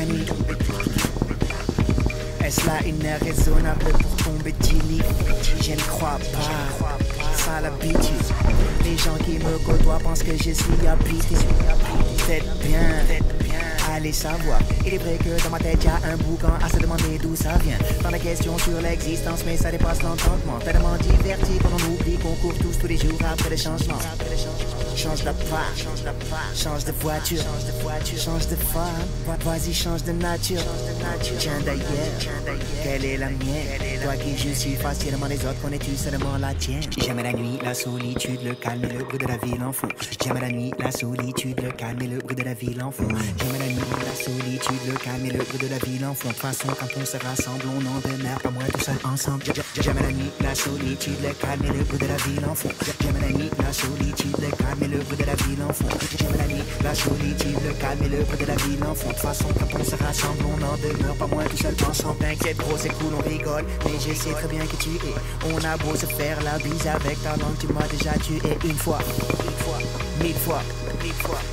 la nuit. Est-ce là une heure raisonnable pour tomber du lit? Je ne crois pas, ça l'habitude. Les gens qui me côtoient pensent que je suis habité. Faites bien, allez savoir. Il est vrai que dans ma tête y'a un boucan à se demander d'où ça vient. Dans la question sur l'existence, mais ça dépasse l'entendement. Tellement diverti qu'on en oublie qu'on court tous les jours après le changement. Change de pas, change de voiture, change de femme, vas-y change de nature. Tiens d'ailleurs, quelle est la mienne? Toi qui je suis facilement les autres, connais-tu seulement la tienne? J'aime la nuit, la solitude, le calme et le bruit de la ville en fond. J'aime la nuit, la solitude, le calme et le bruit de la ville en fond. J'aime la nuit, la solitude, le calme et le bruit de la ville en fond. De toute façon, quand on se rassemble, on n'en demeure pas moins tout seul ensemble. J'aime la nuit, la solitude, le calme et le bruit de la ville en fond. J'aime la nuit, la solitude, le calme et le bruit de la ville en fond. J'aime la nuit, la solitude, le calme et le bruit de la ville en fond. De toute façon, quand on se rassemble, on n'en demeure pas moins tout seul ensemble. T'inquiète gros, c'est cool, on rigole, mais je sais très bien qui tu es. On a beau se faire la bise avec ta langue, tu m'as déjà tué une fois, mille fois.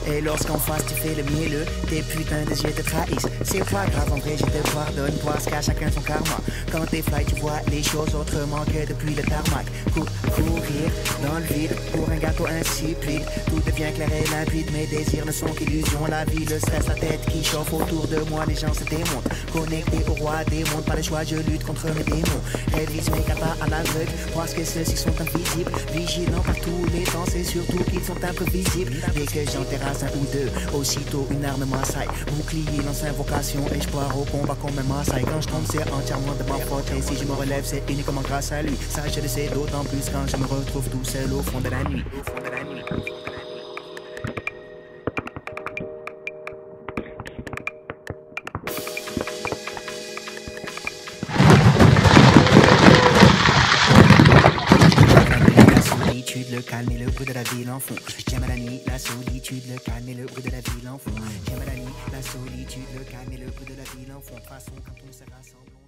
Et lorsqu'en face tu fais le mielleux, tes putains de yeux te trahissent. C'est pas grave, en vrai je te pardonne, parce qu'à chacun son karma. Quand t'es fly tu vois les choses autrement que depuis le tarmac. Courir dans le vide pour un gâteau insipide. Tout devient clair et limpide, mes désirs ne sont qu'illusions. La vie, le stress, la tête qui chauffe autour de moi, les gens se démontent. Connecté au roi des mondes, pas le choix, je lutte contre mes démons. Révise mes katas à l'aveugle, parce que ceux-ci sont invisibles. Vigilants par tous les temps, c'est surtout qu'ils sont imprévisibles. Dès que j'en terrasse un ou deux, aussitôt une arme m'assaille. Bouclier, lance invocation, et je pars au combat comme un Maasai. Quand je tombe, c'est entièrement de ma faute, et si je me relève, c'est uniquement grâce à lui. Ça, je le sais d'autant plus quand je me retrouve tout seul au fond de la nuit. Le calme et le bruit de la ville en fond. J'aime la nuit, la solitude, le calme et le bruit de la ville en fond. J'aime la nuit, la solitude, le calme et le bruit de la ville en fond. De toute façon, quand on se rassemble.